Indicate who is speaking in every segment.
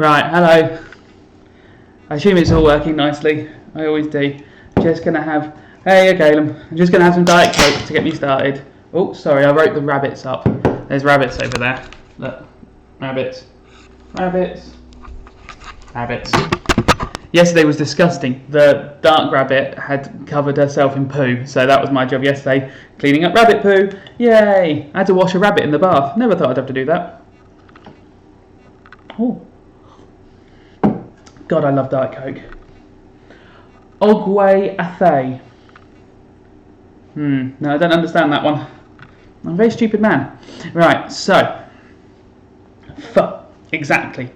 Speaker 1: Right, hello. I assume it's all working nicely. I always do. Just gonna have... Hey, Caleb. I'm just gonna have some Diet Coke to get me started. Oh, sorry, I wrote the rabbits up. There's rabbits over there. Look. Rabbits. Rabbits. Rabbits. Yesterday was disgusting. The dark rabbit had covered herself in poo, so that was my job yesterday, cleaning up rabbit poo. Yay! I had to wash a rabbit in the bath. Never thought I'd have to do that. Oh. God, I love Diet Coke. Ogwe Athe. No, I don't understand that one. I'm a very stupid man. Right, so. Exactly.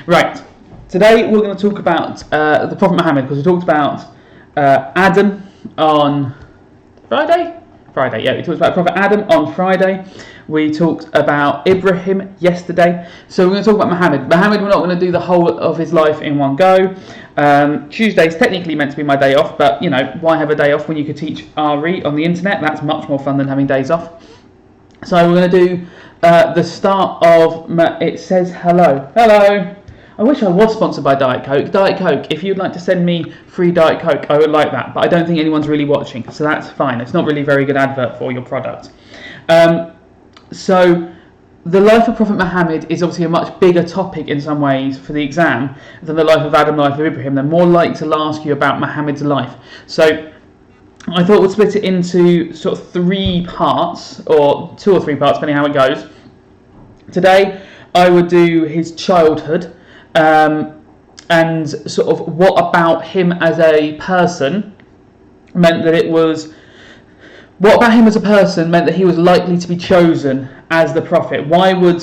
Speaker 1: Right. Today we're going to talk about the Prophet Muhammad, because we talked about Adam on Friday? Friday, yeah, we talked about Prophet Adam on Friday. We talked about Ibrahim yesterday. So we're going to talk about Muhammad. Muhammad, we're not going to do the whole of his life in one go. Tuesday's technically meant to be my day off, but, you know, why have a day off when you could teach RE on the internet? That's much more fun than having days off. So we're going to do the start of... It says hello. Hello. I wish I was sponsored by Diet Coke. Diet Coke, if you'd like to send me free Diet Coke, I would like that. But I don't think anyone's really watching, so that's fine. It's not really a very good advert for your product. So the life of Prophet Muhammad is obviously a much bigger topic in some ways for the exam than the life of Adam, the life of Ibrahim. They're more likely to ask you about Muhammad's life. So I thought we'd split it into sort of 3 parts, or 2 or 3 parts, depending how it goes. Today I would do his childhood, and sort of what about him as a person meant that it was... What about him as a person meant that he was likely to be chosen as the prophet? Why would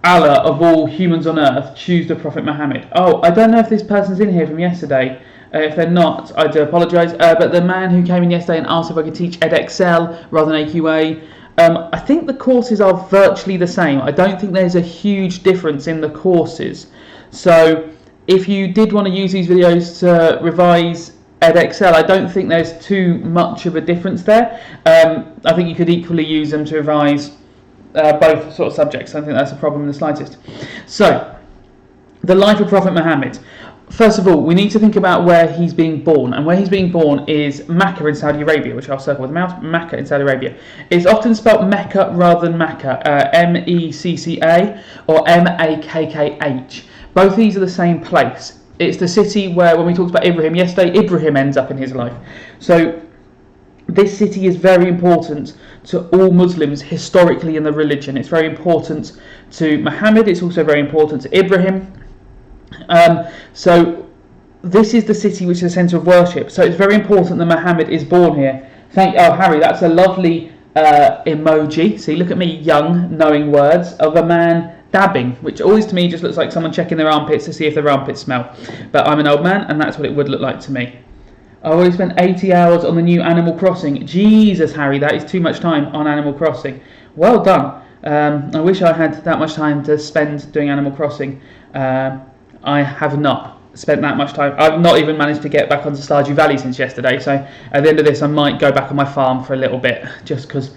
Speaker 1: Allah, of all humans on earth, choose the Prophet Muhammad? Oh, I don't know if this person's in here from yesterday. If they're not, I do apologise. But the man who came in yesterday and asked if I could teach EdXL rather than AQA, I think the courses are virtually the same. I don't think there's a huge difference in the courses. So if you did want to use these videos to revise EdXL, I don't think there's too much of a difference there. I think you could equally use them to revise both sort of subjects. I don't think that's a problem in the slightest. So, the life of Prophet Muhammad. First of all, we need to think about where he's being born. And where he's being born is Mecca in Saudi Arabia, which I'll circle with a mouse. Mecca in Saudi Arabia. It's often spelled Mecca rather than Mecca. M-E-C-C-A or M-A-K-K-H. Both these are the same place. It's the city where, when we talked about Ibrahim yesterday, Ibrahim ends up in his life. So this city is very important to all Muslims historically in the religion. It's very important to Muhammad. It's also very important to Ibrahim. So this is the city which is the centre of worship. So it's very important that Muhammad is born here. Oh, Harry, that's a lovely emoji. See, look at me, young, knowing words of a man dabbing, which always to me just looks like someone checking their armpits to see if their armpits smell. But I'm an old man, and that's what it would look like to me. I already spent 80 hours on the new Animal Crossing. Jesus, Harry, that is too much time on Animal Crossing. Well done. I wish I had that much time to spend doing Animal Crossing. I have not spent that much time. I've not even managed to get back onto Stardew Valley since yesterday, so at the end of this I might go back on my farm for a little bit, just because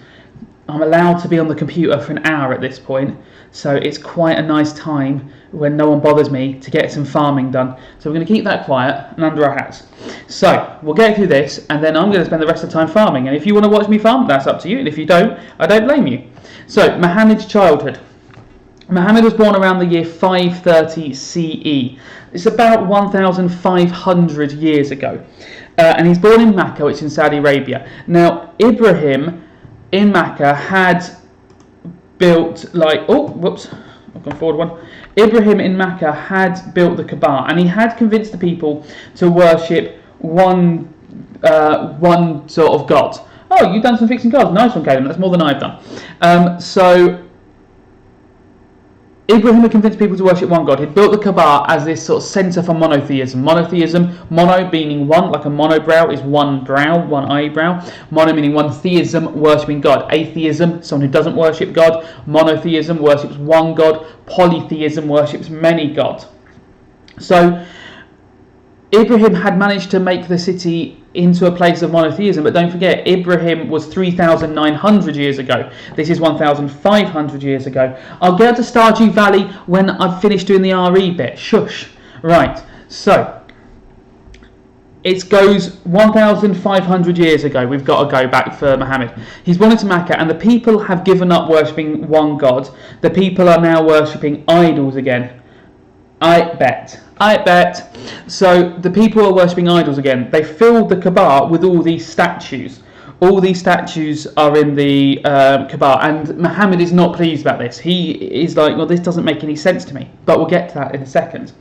Speaker 1: I'm allowed to be on the computer for an hour at this point, so it's quite a nice time when no one bothers me to get some farming done. So we're going to keep that quiet and under our hats. So we'll get through this, and then I'm going to spend the rest of the time farming, and if you want to watch me farm, that's up to you, and if you don't, I don't blame you. So Muhammad's childhood. Muhammad was born around the year 530 CE. It's about 1,500 years ago. And he's born in Mecca, which is in Saudi Arabia. Now, Ibrahim in Mecca had built I've gone forward one. Ibrahim in Mecca had built the Kaaba, and he had convinced the people to worship one sort of God. Oh, you've done some fixing cars. Nice one, Caleb. That's more than I've done. So Ibrahim had convinced people to worship one God. He'd built the Kaaba as this sort of centre for monotheism. Monotheism, mono meaning one, like a monobrow is one brow, one eyebrow. Mono meaning one, theism, worshipping God. Atheism, someone who doesn't worship God. Monotheism, worships one God. Polytheism, worships many gods. So Ibrahim had managed to make the city into a place of monotheism, but don't forget, Ibrahim was 3,900 years ago. This is 1,500 years ago. I'll get to Stardew Valley when I've finished doing the RE bit. Shush. Right, so it goes 1,500 years ago. We've got to go back for Muhammad. He's born into Mecca, and the people have given up worshipping one God. The people are now worshipping idols again. I bet. So the people are worshipping idols again. They filled the Kaaba with all these statues. All these statues are in the Kaaba, and Muhammad is not pleased about this. He is like, well, this doesn't make any sense to me. But we'll get to that in a second.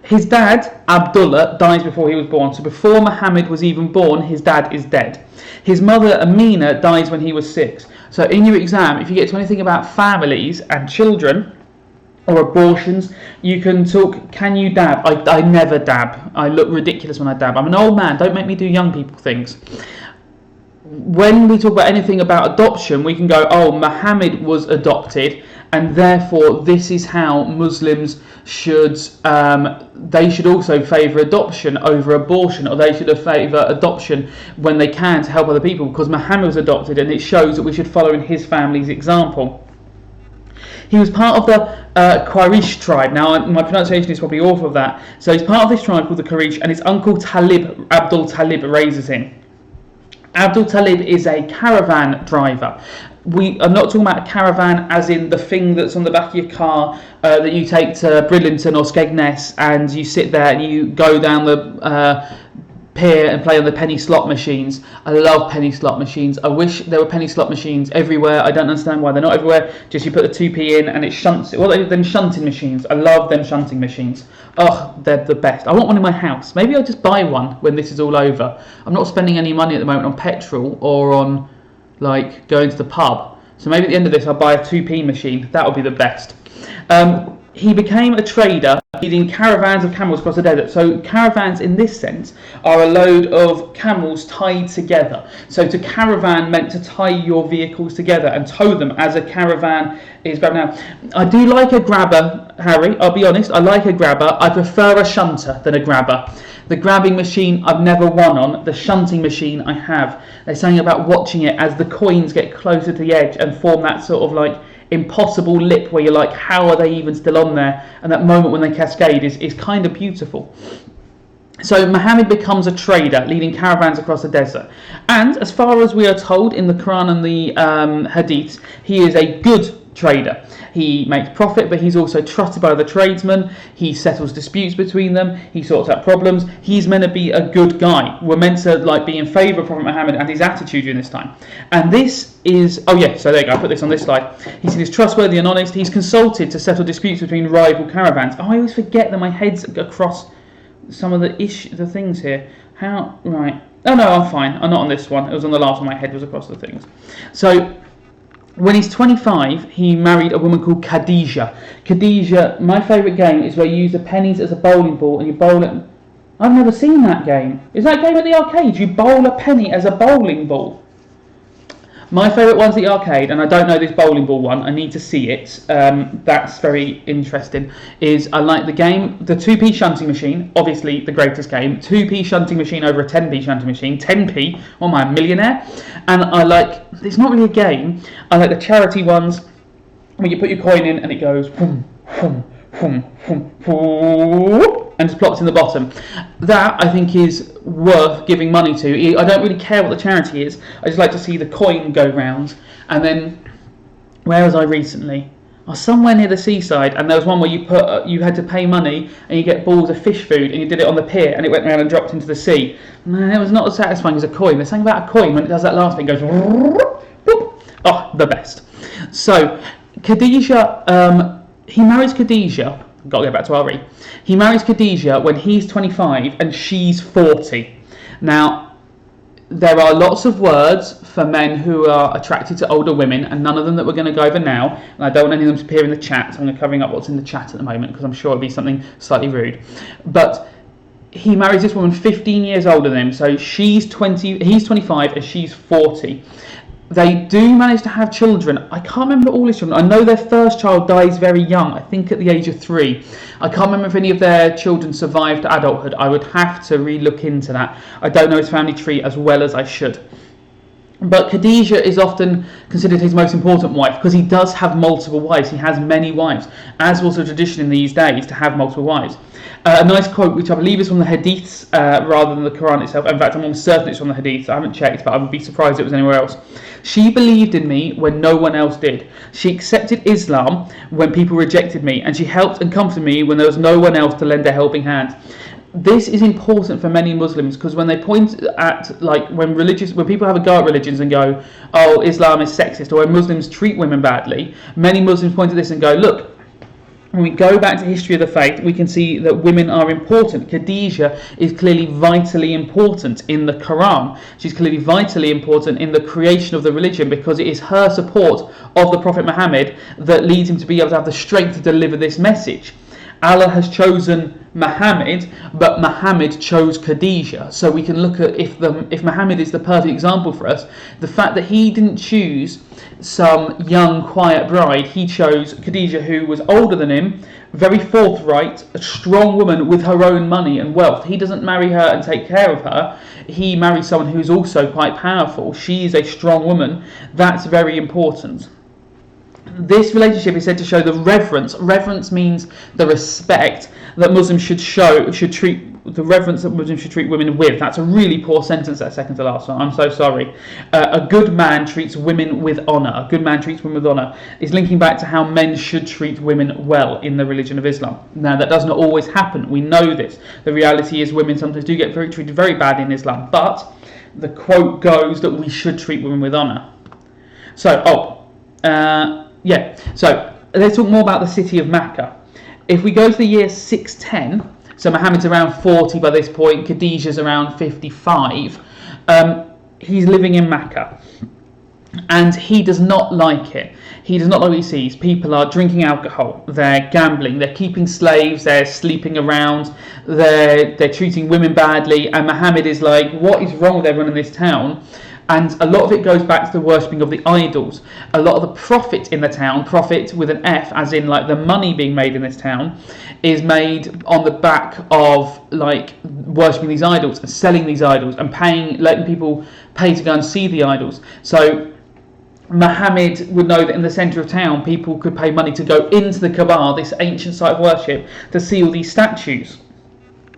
Speaker 1: His dad, Abdullah, dies before he was born. So before Muhammad was even born, his dad is dead. His mother, Amina, dies when he was 6. So in your exam, if you get to anything about families and children or abortions, you can talk, can you dab? I never dab. I look ridiculous when I dab. I'm an old man. Don't make me do young people things. When we talk about anything about adoption, we can go, oh, Muhammad was adopted, and therefore this is how Muslims should, they should also favour adoption over abortion, or they should favour adoption when they can to help other people, because Muhammad was adopted, and it shows that we should follow in his family's example. He was part of the Quraysh tribe. Now, my pronunciation is probably awful of that. So he's part of this tribe called the Quraysh, and his uncle Talib, Abdul Talib, raises him. Abdul Talib is a caravan driver. I'm not talking about a caravan as in the thing that's on the back of your car that you take to Bridlington or Skegness, and you sit there and you go down the pier and play on the penny slot machines. I love penny slot machines. I wish there were penny slot machines everywhere. I don't understand why they're not everywhere. Just you put the 2p in and it shunts it. Well, them shunting machines. I love them shunting machines. Oh, they're the best. I want one in my house. Maybe I'll just buy one when this is all over. I'm not spending any money at the moment on petrol or on like going to the pub. So maybe at the end of this I'll buy a 2p machine. That would be the best. He became a trader, leading caravans of camels across the desert. So caravans in this sense are a load of camels tied together. So to caravan meant to tie your vehicles together and tow them as a caravan is. Now, I do like a grabber, Harry, I'll be honest, I like a grabber. I prefer a shunter than a grabber. The grabbing machine I've never won on. The shunting machine I have. There's something about watching it as the coins get closer to the edge and form that sort of like impossible lip where you're like, how are they even still on there? And that moment when they cascade is kind of beautiful. So Muhammad becomes a trader, leading caravans across the desert. And as far as we are told in the Quran and the Hadiths, he is a good trader. He makes profit, but he's also trusted by the tradesmen. He settles disputes between them. He sorts out problems. He's meant to be a good guy. We're meant to like be in favour of Prophet Muhammad and his attitude during this time. And this is, oh yeah, so there you go, I put this on this slide. He is trustworthy and honest. He's consulted to settle disputes between rival caravans. Oh, I always forget that my head's across some of the things here. How, right. Oh no, I'm fine. I'm not on this one. It was on the last one. My head was across the things. So when he's 25, he married a woman called Khadija. Khadija, my favourite game is where you use the pennies as a bowling ball and you bowl it. I've never seen that game. Is that game at the arcade? You bowl a penny as a bowling ball. My favourite one's the arcade, and I don't know this bowling ball one. I need to see it. That's very interesting. I like the game, the 2p shunting machine, obviously the greatest game. 2p shunting machine over a 10p shunting machine. 10p, oh my, millionaire. And I like, it's not really a game. I like the charity ones where you put your coin in and it goes boom, boom, boom, boom, boom, and just plops in the bottom. That I think is worth giving money to. I don't really care what the charity is. I just like to see the coin go round. And then, where was I recently? I was somewhere near the seaside, and there was one where you had to pay money and you get balls of fish food, and you did it on the pier, and it went round and dropped into the sea. Man, it was not as satisfying as a coin. There's something about a coin when it does that last thing, it goes boop. Oh, the best. So Khadija, he marries Khadija. Got to go back to Ari. He marries Khadija when he's 25 and she's 40. Now, there are lots of words for men who are attracted to older women, and none of them that we're going to go over now. And I don't want any of them to appear in the chat, so I'm going to covering up what's in the chat at the moment because I'm sure it'll be something slightly rude. But he marries this woman 15 years older than him, so he's 25 and she's 40. They do manage to have children. I can't remember all his children. I know their first child dies very young, I think at the age of 3. I can't remember if any of their children survived adulthood. I would have to re-look into that. I don't know his family tree as well as I should. But Khadijah is often considered his most important wife because he does have multiple wives. He has many wives, as was the tradition in these days to have multiple wives. A nice quote, which I believe is from the Hadiths rather than the Quran itself. In fact, I'm almost certain it's from the Hadiths. I haven't checked, but I would be surprised if it was anywhere else. She believed in me when no one else did. She accepted Islam when people rejected me, and she helped and comforted me when there was no one else to lend a helping hand. This is important for many Muslims because when they point at, like, when people have a go at religions and go, oh, Islam is sexist, or when Muslims treat women badly, many Muslims point at this and go, look, when we go back to the history of the faith, we can see that women are important. Khadijah is clearly vitally important in the Quran. She's clearly vitally important in the creation of the religion because it is her support of the Prophet Muhammad that leads him to be able to have the strength to deliver this message. Allah has chosen Muhammad, but Muhammad chose Khadijah. So we can look at if Muhammad is the perfect example for us, the fact that he didn't choose some young, quiet bride, he chose Khadijah, who was older than him, very forthright, a strong woman with her own money and wealth. He doesn't marry her and take care of her. He marries someone who's also quite powerful. She is a strong woman. That's very important. This relationship is said to show the reverence. Reverence means the respect that Muslims should treat women with. That's a really poor sentence, that second to last one. I'm so sorry. A good man treats women with honour. A good man treats women with honour is linking back to how men should treat women well in the religion of Islam. Now, that does not always happen. We know this. The reality is women sometimes do get treated very badly in Islam. But the quote goes that we should treat women with honour. So let's talk more about the city of Mecca. If we go to the year 610, so Muhammad's around 40 by this point, Khadijah's around 55, he's living in Mecca. And he does not like it. He does not like what he sees. People are drinking alcohol, they're gambling, they're keeping slaves, they're sleeping around, they're treating women badly, and Muhammad is like, what is wrong with everyone in this town? And a lot of it goes back to the worshipping of the idols. A lot of the profit in the town, profit with an F, as in like the money being made in this town, is made on the back of like worshipping these idols and selling these idols and letting people pay to go and see the idols. So Muhammad would know that in the centre of town, people could pay money to go into the Kaaba, this ancient site of worship, to see all these statues.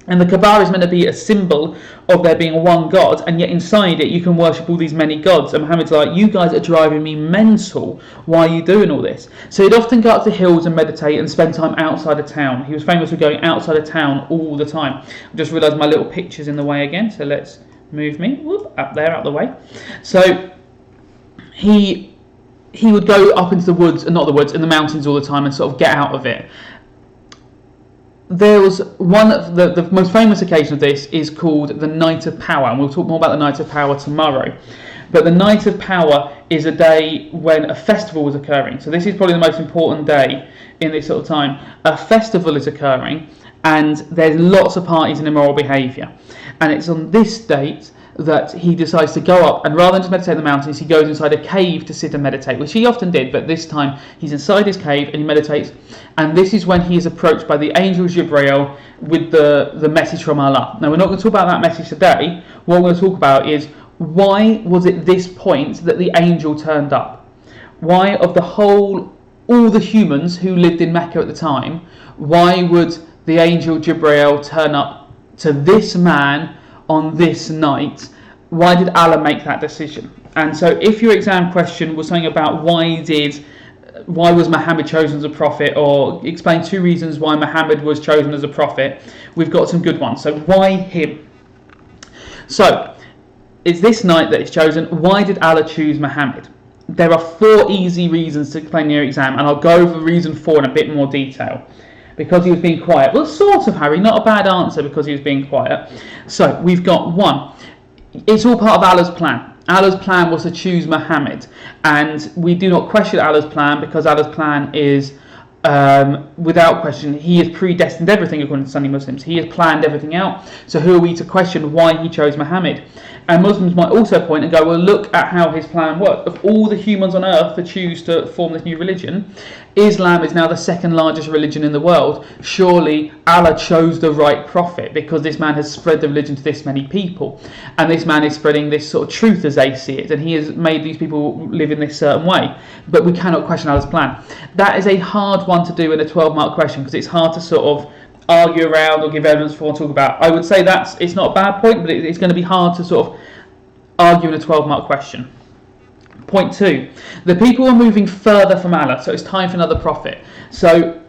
Speaker 1: And the Kaaba is meant to be a symbol of there being one God, and yet inside it you can worship all these many gods. And Muhammad's like, you guys are driving me mental. Why are you doing all this? So he'd often go up to hills and meditate and spend time outside of town. He was famous for going outside of town all the time. I just realised my little picture's in the way again, so let's move me up there, out the way. So he would go up into the woods, in the mountains all the time and sort of get out of it. There was one of the most famous occasion of this is called the Night of Power, and we'll talk more about the Night of Power tomorrow. But the Night of Power is a day when a festival was occurring. So this is probably the most important day in this sort of time. A festival is occurring, and there's lots of parties and immoral behaviour. And it's on this date that he decides to go up, and rather than just meditate in the mountains, he goes inside a cave to sit and meditate, which he often did, but this time he's inside his cave and he meditates. And this is when he is approached by the angel Jibreel with the message from Allah. Now, we're not going to talk about that message today. What we're going to talk about is, why was it this point that the angel turned up? Why, of all the humans who lived in Mecca at the time, why would the angel Jibreel turn up to this man on this night? Why did Allah make that decision? And so if your exam question was something about why was Muhammad chosen as a prophet, or explain 2 reasons why Muhammad was chosen as a prophet, we've got some good ones. So why him? So it's this night that it's chosen. Why did Allah choose Muhammad? There are 4 easy reasons to explain in your exam, and I'll go over reason 4 in a bit more detail. Because he was being quiet. Well, sort of, Harry. Not a bad answer, because he was being quiet. So we've got 1. It's all part of Allah's plan. Allah's plan was to choose Muhammad, and we do not question Allah's plan, because Allah's plan is, without question, He has predestined everything according to Sunni Muslims. He has planned everything out. So who are we to question why He chose Muhammad? And Muslims might also point and go, well, look at how his plan worked. Of all the humans on earth to choose to form this new religion, Islam is now the second largest religion in the world. Surely Allah chose the right prophet, because this man has spread the religion to this many people. And this man is spreading this sort of truth as they see it. And he has made these people live in this certain way. But we cannot question Allah's plan. That is a hard one to do in a 12-mark question, because it's hard to sort of argue around or give evidence for and talk about. I would say it's not a bad point, but it's going to be hard to sort of argue in a 12-mark question. Point 2, the people are moving further from Allah, so it's time for another prophet. So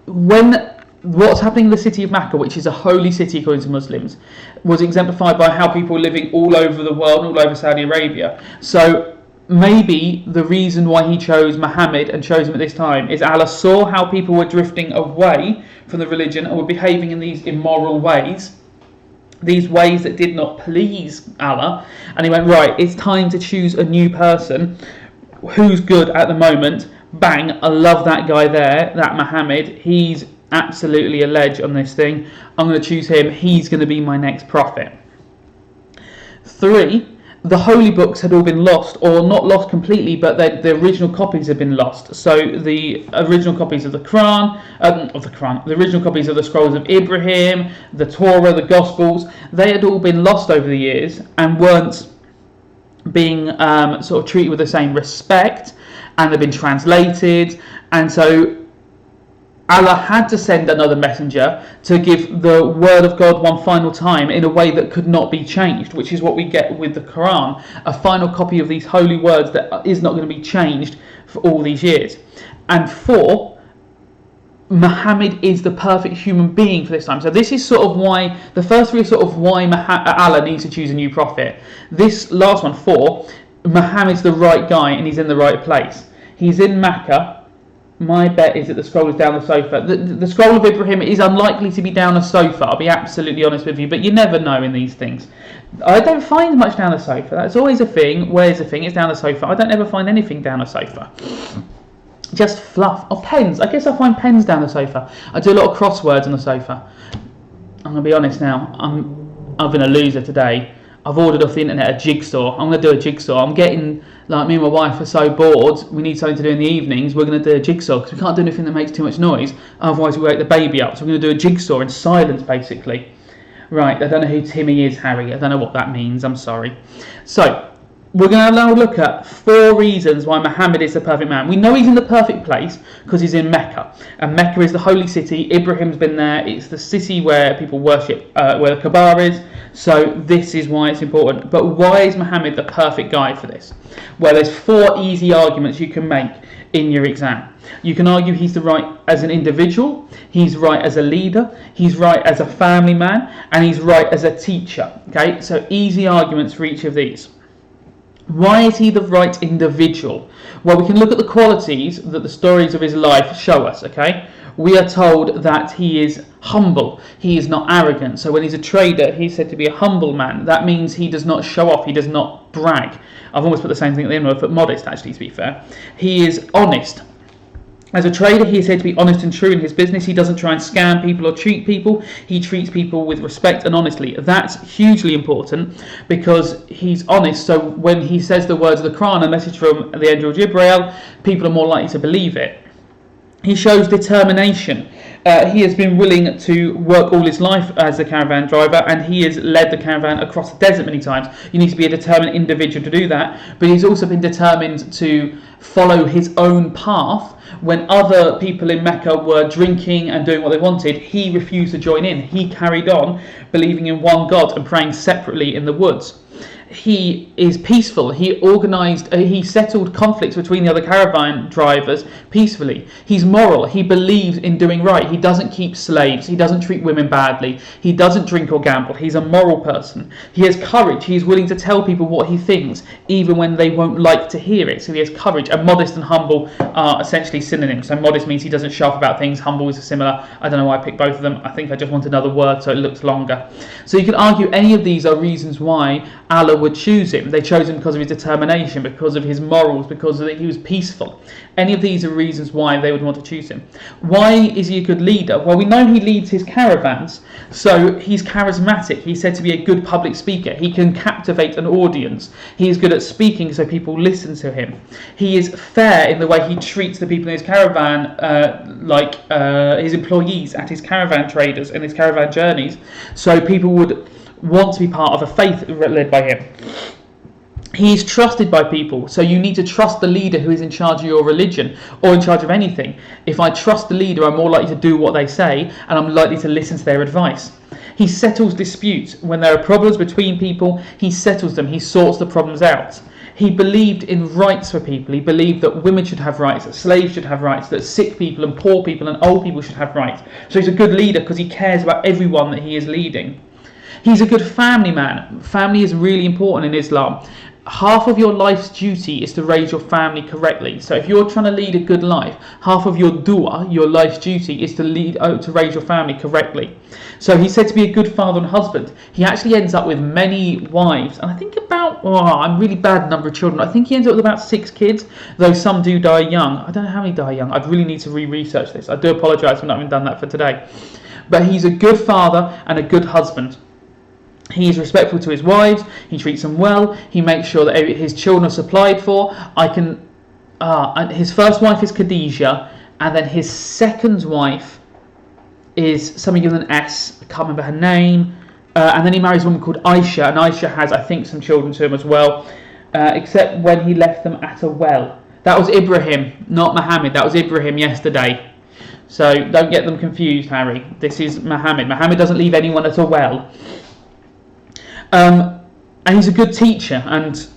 Speaker 1: what's happening in the city of Mecca, which is a holy city according to Muslims, was exemplified by how people were living all over the world, all over Saudi Arabia. So maybe the reason why he chose Muhammad and chose him at this time is Allah saw how people were drifting away from the religion and were behaving in these immoral ways, these ways that did not please Allah, and he went, right, it's time to choose a new person who's good at the moment. Bang, I love that guy there, that Muhammad, he's absolutely a ledge on this thing, I'm going to choose him, he's going to be my next prophet. 3, the holy books had all been lost, or not lost completely, but the original copies had been lost. So the original copies of the Quran, the original copies of the scrolls of Ibrahim, the Torah, the Gospels, they had all been lost over the years and weren't being sort of treated with the same respect, and they've been translated, and so Allah had to send another messenger to give the word of God one final time in a way that could not be changed, which is what we get with the Quran, a final copy of these holy words that is not going to be changed for all these years. And 4, Muhammad is the perfect human being for this time. So this is sort of why, the first 3 are sort of why Allah needs to choose a new prophet. This last one, 4, Muhammad's the right guy and he's in the right place. He's in Mecca. My bet is that the scroll is down the sofa. The scroll of Ibrahim is unlikely to be down a sofa, I'll be absolutely honest with you, but you never know in these things. I don't find much down the sofa. That's always a thing. Where's the thing? It's down the sofa. I don't ever find anything down a sofa. Just fluff. Or pens. I guess I find pens down the sofa. I do a lot of crosswords on the sofa. I'm going to be honest now. I've been a loser today. I've ordered off the internet a jigsaw. I'm going to do a jigsaw. I'm getting, like, me and my wife are so bored, we need something to do in the evenings, we're going to do a jigsaw, because we can't do anything that makes too much noise, otherwise we wake the baby up. So we're going to do a jigsaw in silence, basically. Right, I don't know who Timmy is, Harry. I don't know what that means, I'm sorry. So, we're going to now look at 4 reasons why Muhammad is the perfect man. We know he's in the perfect place because he's in Mecca. And Mecca is the holy city. Ibrahim's been there. It's the city where people worship, where the Kaaba is. So this is why it's important. But why is Muhammad the perfect guy for this? Well, there's 4 easy arguments you can make in your exam. You can argue he's the right as an individual, he's right as a leader, he's right as a family man, and he's right as a teacher. Okay, so easy arguments for each of these. Why is he the right individual? Well, we can look at the qualities that the stories of his life show us, okay? We are told that he is humble, he is not arrogant. So when he's a trader, he's said to be a humble man. That means he does not show off, he does not brag. I've almost put the same thing at the end of it, but modest, actually, to be fair. He is honest. As a trader, he is said to be honest and true in his business. He doesn't try and scam people or cheat people. He treats people with respect and honestly. That's hugely important because he's honest. So when he says the words of the Quran, a message from the angel Jibreel, people are more likely to believe it. He shows determination. He has been willing to work all his life as a caravan driver, and he has led the caravan across the desert many times. You need to be a determined individual to do that, but he's also been determined to follow his own path. When other people in Mecca were drinking and doing what they wanted, he refused to join in. He carried on believing in one God and praying separately in the woods. He is peaceful. He settled conflicts between the other caravan drivers peacefully. He's moral. He believes in doing right. He doesn't keep slaves. He doesn't treat women badly. He doesn't drink or gamble. He's a moral person. He has courage. He is willing to tell people what he thinks, even when they won't like to hear it. So he has courage. And modest and humble are essentially synonyms. So modest means he doesn't show off about things. Humble is similar. I don't know why I picked both of them. I think I just want another word so it looks longer. So you can argue any of these are reasons why Allah would choose him. They chose him because of his determination, because of his morals, because of that he was peaceful. Any of these are reasons why they would want to choose him. Why is he a good leader? Well, we know he leads his caravans, so he's charismatic. He's said to be a good public speaker. He can captivate an audience. He is good at speaking, so people listen to him. He is fair in the way he treats the people in his caravan, like his employees at his caravan traders and his caravan journeys, so people would want to be part of a faith led by him. He's trusted by people, so you need to trust the leader who is in charge of your religion or in charge of anything. If I trust the leader, I'm more likely to do what they say, and I'm likely to listen to their advice. He settles disputes. When there are problems between people, he settles them. He sorts the problems out. He believed in rights for people. He believed that women should have rights, that slaves should have rights, that sick people and poor people and old people should have rights. So he's a good leader because he cares about everyone that he is leading. He's a good family man. Family is really important in Islam. Half of your life's duty is to raise your family correctly. So if you're trying to lead a good life, half of your dua, your life's duty, is to raise your family correctly. So he's said to be a good father and husband. He actually ends up with many wives, and I think I'm really bad at number of children. I think he ends up with about 6 kids, though some do die young. I don't know how many die young. I'd really need to re-research this. I do apologise for not having done that for today. But he's a good father and a good husband. He is respectful to his wives. He treats them well. He makes sure that his children are supplied for. And his first wife is Khadijah, and then his second wife is something with an S. I can't remember her name. And then he marries a woman called Aisha, and Aisha has, I think, some children to him as well, except when he left them at a well. That was Ibrahim, not Muhammad. That was Ibrahim yesterday. So don't get them confused, Harry. This is Muhammad. Muhammad doesn't leave anyone at a well. And he's a good teacher, and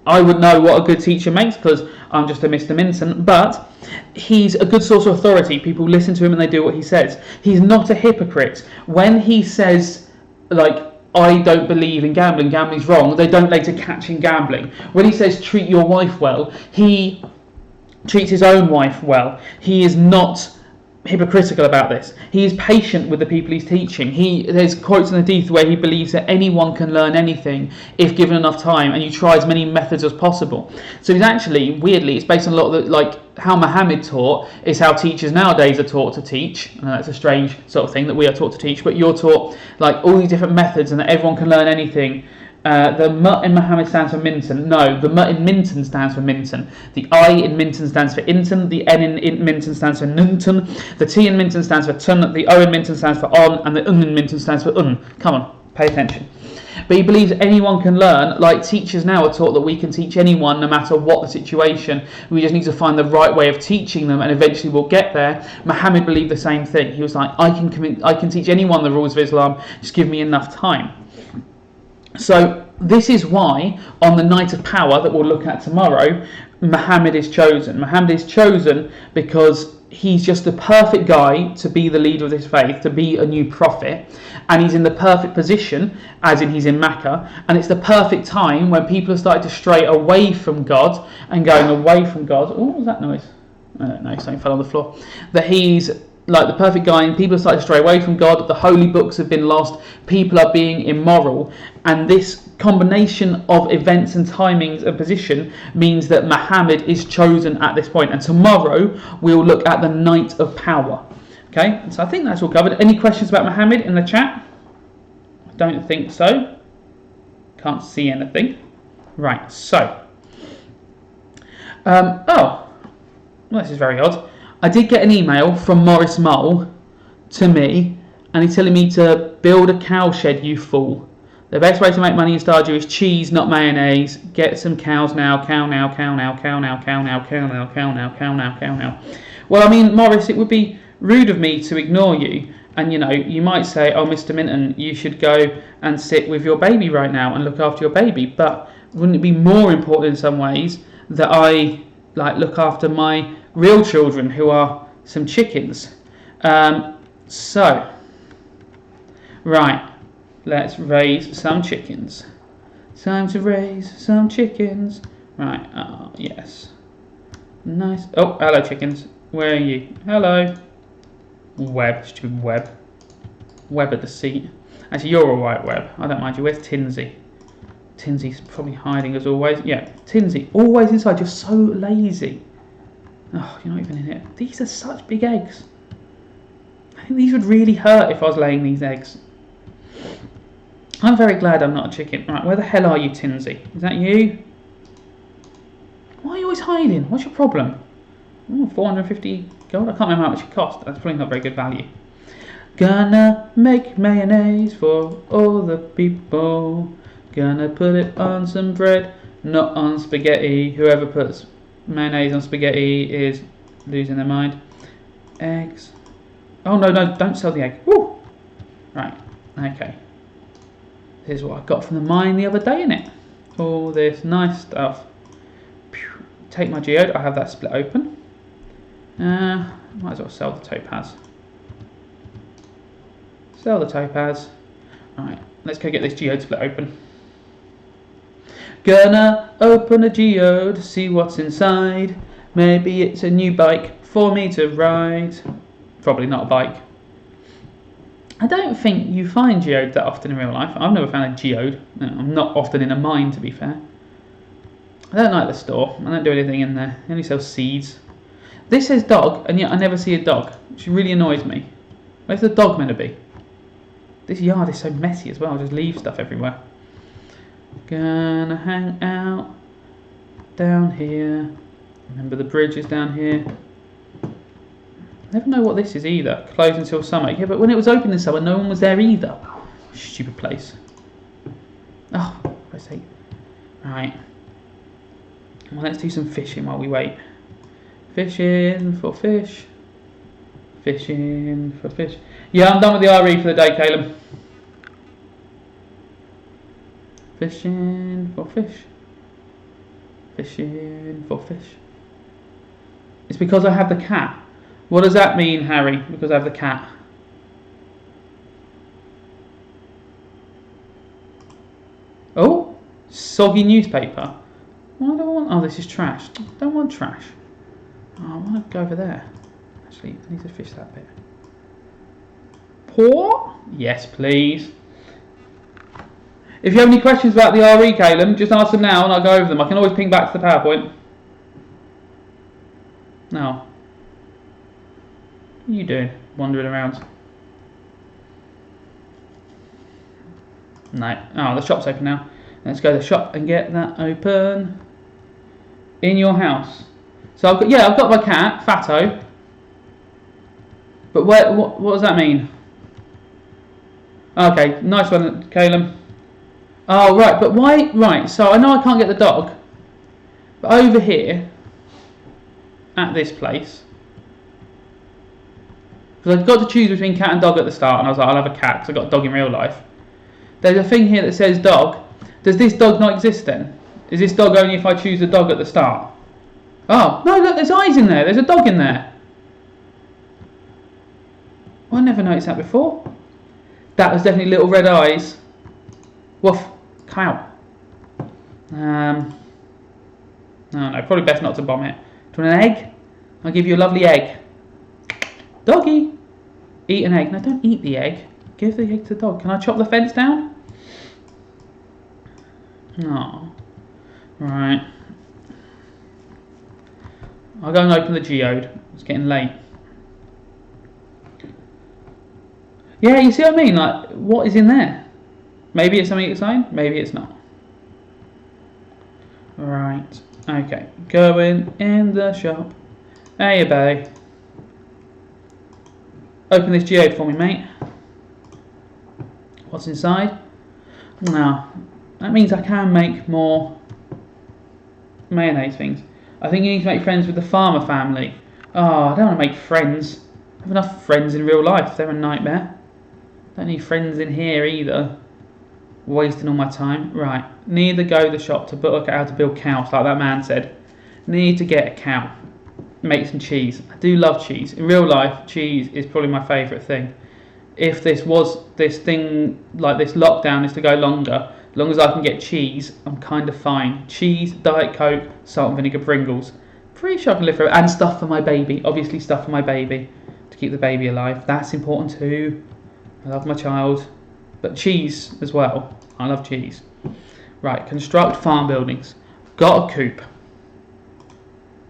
Speaker 1: I would know what a good teacher makes because I'm just a Mr. Minton, but he's a good source of authority. People listen to him and they do what he says. He's not a hypocrite. When he says, like, I don't believe in gambling, gambling's wrong, they don't later catch him gambling. When he says treat your wife well, he treats his own wife well. He is not hypocritical about this. He is patient with the people he's teaching. There's quotes in the hadith where he believes that anyone can learn anything if given enough time, and you try as many methods as possible. So he's actually, weirdly, it's based on a lot of how Muhammad taught is how teachers nowadays are taught to teach. And that's a strange sort of thing that we are taught to teach, but you're taught like all these different methods and that everyone can learn anything. The M in Muhammad stands for Minton. No, the M in Minton stands for Minton. The I in Minton stands for Inton. The N in Minton stands for Nunton. The T in Minton stands for Tun. The O in Minton stands for On. And the in Minton stands for Un. Come on, pay attention. But he believes anyone can learn, like teachers now are taught that we can teach anyone no matter what the situation. We just need to find the right way of teaching them, and eventually we'll get there. Muhammad believed the same thing. He was like, I can teach anyone the rules of Islam, just give me enough time. So this is why on the night of power that we'll look at tomorrow, Muhammad is chosen. Muhammad is chosen because he's just the perfect guy to be the leader of this faith, to be a new prophet, and he's in the perfect position, as in he's in Mecca, and it's the perfect time when people are starting to stray away from God and going away from God. Oh, what was that noise? I don't know, something fell on the floor. That he's like the perfect guy, and people are starting to stray away from God. The holy books have been lost. People are being immoral, and this combination of events and timings and position means that Muhammad is chosen at this point. And tomorrow we'll look at the night of power. Okay, so I think that's all covered. Any questions about Muhammad in the chat? I don't think so. Can't see anything. Right, so well, this is very odd. I did get an email from Maurice Mole to me, and he's telling me to build a cow shed, you fool. The best way to make money in Stardew is cheese, not mayonnaise. Get some cows now, cow now, cow now, cow now, cow now, cow now, cow now, cow now, cow now. Well, I mean, Maurice, it would be rude of me to ignore you. And, you know, you might say, oh, Mr. Minton, you should go and sit with your baby right now and look after your baby. But wouldn't it be more important in some ways that I, look after my real children, who are some chickens? So, right, let's raise some chickens. Time to raise some chickens. Right, yes. Nice. Oh, hello, chickens. Where are you? Hello. Web, stupid Web at the seat. Actually, you're a white Web. I don't mind you. Where's Tinsy? Tinsy's probably hiding as always. Yeah, Tinsy, always inside. You're so lazy. Oh, you're not even in it. These are such big eggs. I think these would really hurt if I was laying these eggs. I'm very glad I'm not a chicken. Right, where the hell are you, Tinsy? Is that you? Why are you always hiding? What's your problem? Oh, 450 gold? I can't remember how much it cost. That's probably not very good value. Gonna make mayonnaise for all the people. Gonna put it on some bread, not on spaghetti. Whoever puts mayonnaise on spaghetti is losing their mind. Eggs. Oh, no, don't sell the egg. Woo! Right, okay. Here's what I got from the mine the other day, innit? All this nice stuff. Take my geode. I have that split open. Might as well sell the topaz. Sell the topaz. Alright, let's go get this geode split open. Gonna open a geode, see what's inside. Maybe it's a new bike for me to ride. Probably not a bike. I don't think you find geode that often in real life. I've never found a geode. No, I'm not often in a mine, to be fair. I don't like the store. I don't do anything in there. They only sell seeds. This says dog, and yet I never see a dog, which really annoys me. Where's the dog meant to be? This yard is so messy as well. I just leave stuff everywhere. Gonna hang out down here. Remember the bridge is down here. Never know what this is either. Closed until summer. Yeah, but when it was open this summer, no one was there either. Stupid place. Oh, for sake. Right. Well, let's do some fishing while we wait. Fishing for fish. Fishing for fish. Yeah, I'm done with the RE for the day, Caleb. Fishing for fish. Fishing for fish. It's because I have the cat. What does that mean, Harry? Because I have the cat. Oh, soggy newspaper. Why do I want... Oh, this is trash. I don't want trash. Oh, I want to go over there. Actually, I need to fish that bit. Pour? Yes, please. If you have any questions about the RE, Caleb, just ask them now and I'll go over them. I can always ping back to the PowerPoint. No. What are you doing? Wandering around. No. Oh, the shop's open now. Let's go to the shop and get that open. In your house. So I've got my cat, Fatto. But what does that mean? Okay, nice one, Caleb. Oh, right, but why? Right, so I know I can't get the dog. But over here, at this place, because I've got to choose between cat and dog at the start, and I was like, I'll have a cat because I've got a dog in real life. There's a thing here that says dog. Does this dog not exist then? Is this dog only if I choose the dog at the start? Oh, no, look, there's eyes in there. There's a dog in there. I never noticed that before. That was definitely little red eyes. Woof. Come out. No, probably best not to bomb it. Do you want an egg? I'll give you a lovely egg. Doggy. Eat an egg. No, don't eat the egg. Give the egg to the dog. Can I chop the fence down? No. Right. I'll go and open the geode. It's getting late. Yeah, you see what I mean? Like, what is in there? Maybe it's something exciting, maybe it's not. Right, okay. Going in the shop. Hey, babe. Open this geode for me, mate. What's inside? Now, that means I can make more mayonnaise things. I think you need to make friends with the farmer family. Oh, I don't want to make friends. I have enough friends in real life. They're a nightmare. Don't need friends in here either. Wasting all my time. Right. Need to go to the shop to look at how to build cows, like that man said. Need to get a cow. Make some cheese. I do love cheese. In real life, cheese is probably my favourite thing. If this thing, like this lockdown is to go longer, as long as I can get cheese, I'm kind of fine. Cheese, Diet Coke, salt and vinegar Pringles. Pretty sure I can live through it. And stuff for my baby. Obviously stuff for my baby. To keep the baby alive. That's important too. I love my child. But cheese as well. I love cheese. Right, construct farm buildings. Got a coop.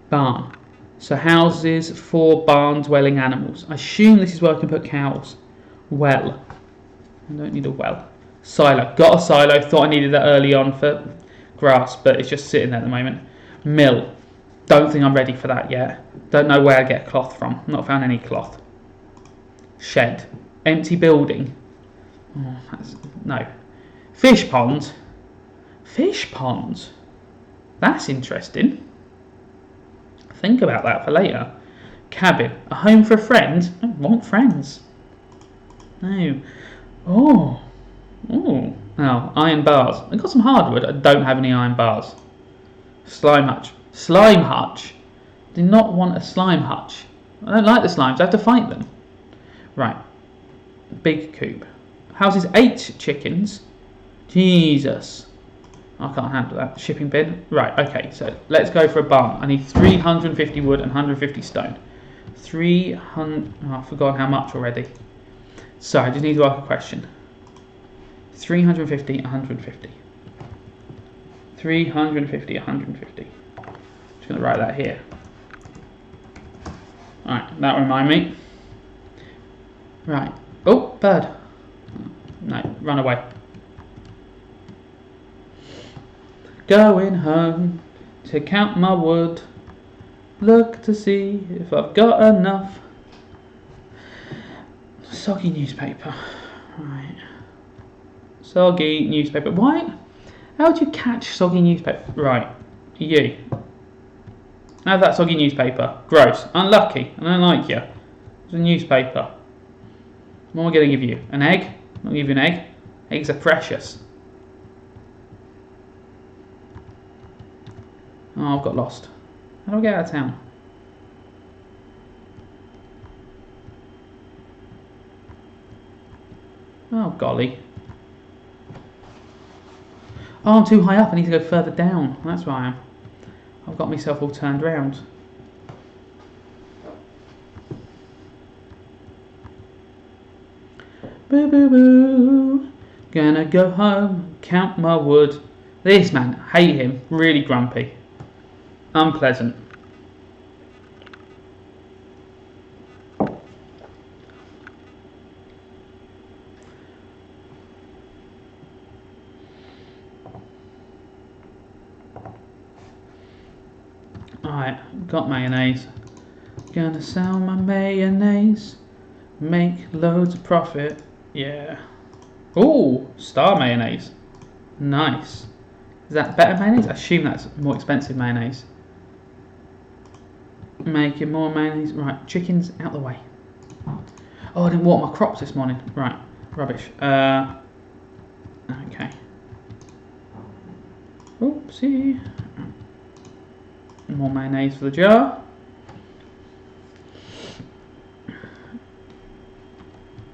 Speaker 1: Barn. So houses for barn dwelling animals. I assume this is where I can put cows. Well. I don't need a well. Silo. Got a silo. Thought I needed that early on for grass, but it's just sitting there at the moment. Mill. Don't think I'm ready for that yet. Don't know where I get cloth from. Not found any cloth. Shed. Empty building. Oh, no. Fish pond. Fish pond. That's interesting. Think about that for later. Cabin. A home for a friend. I don't want friends. No. Oh. Oh. Now, iron bars. I've got some hardwood. I don't have any iron bars. Slime hutch. Slime hutch. Do not want a slime hutch. I don't like the slimes. I have to fight them. Right. Big coop. Houses 8 chickens. Jesus. I can't handle that. Shipping bin. Right, okay, so let's go for a barn. I need 350 wood and 150 stone. 300... Oh, I've forgotten how much already. So, I just need to ask a question. 350, 150. 350, 150. Just going to write that here. Alright, that will remind me. Right. Oh, bird. No, run away. Going home to count my wood. Look to see if I've got enough. Soggy newspaper. Right. Soggy newspaper. Why? How would you catch soggy newspaper? Right. You. Have that soggy newspaper. Gross. Unlucky. I don't like you. It's a newspaper. What am I going to give you? An egg? I'll give you an egg. Eggs are precious. Oh, I've got lost. How do I get out of town? Oh, golly. Oh, I'm too high up. I need to go further down. That's where I am. I've got myself all turned round. Boo, boo, boo. Gonna go home, count my wood. This man, hate him. Really grumpy. Unpleasant. Alright, got mayonnaise. Gonna sell my mayonnaise. Make loads of profit. Yeah. Ooh, star mayonnaise. Nice. Is that better mayonnaise? I assume that's more expensive mayonnaise. Making more mayonnaise. Right, chickens out the way. Oh, I didn't water my crops this morning. Right, rubbish. Okay. Oopsie. More mayonnaise for the jar.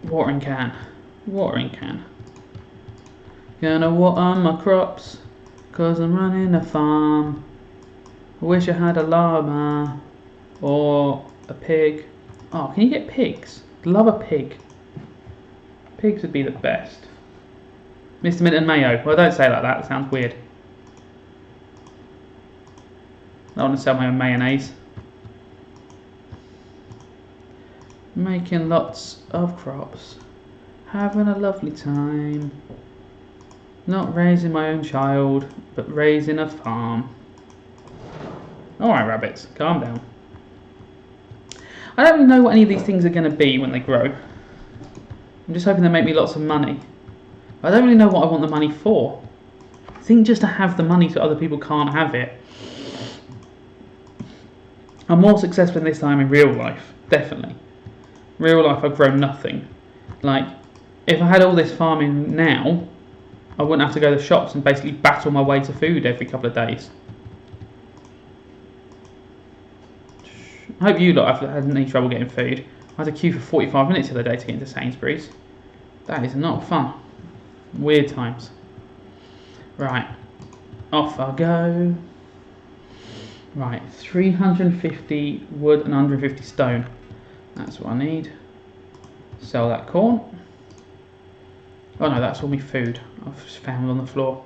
Speaker 1: Watering can. Watering can. Gonna water my crops, 'cause I'm running a farm. I wish I had a llama or a pig. Oh, can you get pigs? I'd love a pig. Pigs would be the best. Mr. Minton Mayo. Well, don't say it like that. It sounds weird. I want to sell my own mayonnaise. Making lots of crops. Having a lovely time. Not raising my own child, but raising a farm. Alright, rabbits, calm down. I don't really know what any of these things are going to be when they grow. I'm just hoping they make me lots of money. I don't really know what I want the money for. I think just to have the money so other people can't have it. I'm more successful this time in real life, definitely. Real life I've grown nothing. Like, if I had all this farming now, I wouldn't have to go to the shops and basically battle my way to food every couple of days. I hope you lot haven't had any trouble getting food. I had to queue for 45 minutes the other day to get into Sainsbury's. That is not fun. Weird times. Right, off I go. Right, 350 wood and 150 stone. That's what I need. Sell that corn. Oh no, that's all my food I've just found on the floor.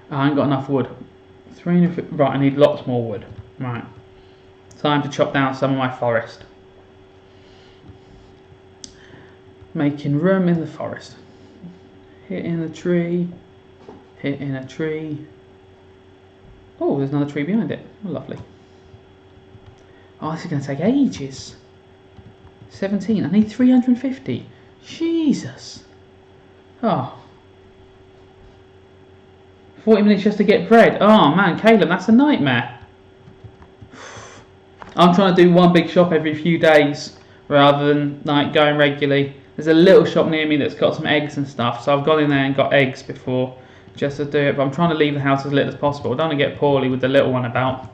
Speaker 1: I ain't got enough wood. 350. Right, I need lots more wood. Right. Time to chop down some of my forest. Making room in the forest. Hitting a tree. Hitting a tree. Oh, there's another tree behind it. Oh, lovely. Oh, this is going to take ages. 17. I need 350. Jesus. Oh. 40 minutes just to get bread. Oh man, Caleb, that's a nightmare. I'm trying to do one big shop every few days rather than like going regularly. There's a little shop near me that's got some eggs and stuff, so I've gone in there and got eggs before just to do it, but I'm trying to leave the house as little as possible. I don't want to get poorly with the little one about.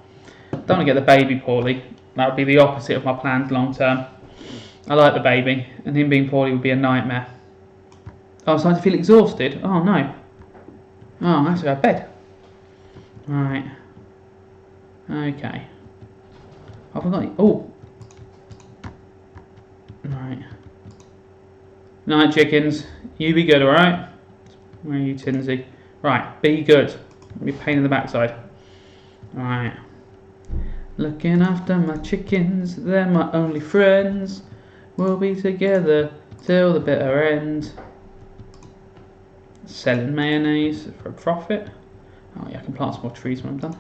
Speaker 1: I don't want to get the baby poorly. That would be the opposite of my plans long term. I like the baby, and him being poorly would be a nightmare. Oh, I'm starting to feel exhausted. Oh no. Oh, I have to go to bed. Right. Okay. Have I got any? Oh. Right. Night, chickens. You be good, alright? Where are you, Tinsy? Right, be good. Be a pain in the backside. Alright. Looking after my chickens, they're my only friends. We'll be together till the bitter end. Selling mayonnaise for a profit. Oh yeah, I can plant some more trees when I'm done.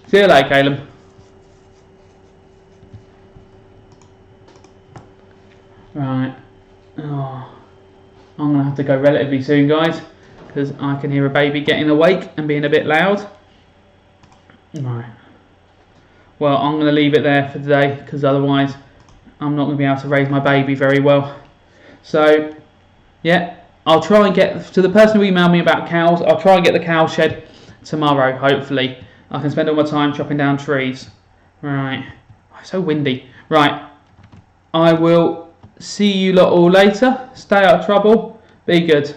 Speaker 1: See you later, Caleb. Right. Oh, I'm going to have to go relatively soon, guys, because I can hear a baby getting awake and being a bit loud. Right. Well, I'm going to leave it there for today, because otherwise I'm not going to be able to raise my baby very well. So, yeah, I'll try and get to the person who emailed me about cows. I'll try and get the cow shed tomorrow, hopefully. I can spend all my time chopping down trees. Right. Oh, it's so windy. Right. I will see you lot all later. Stay out of trouble. Be good.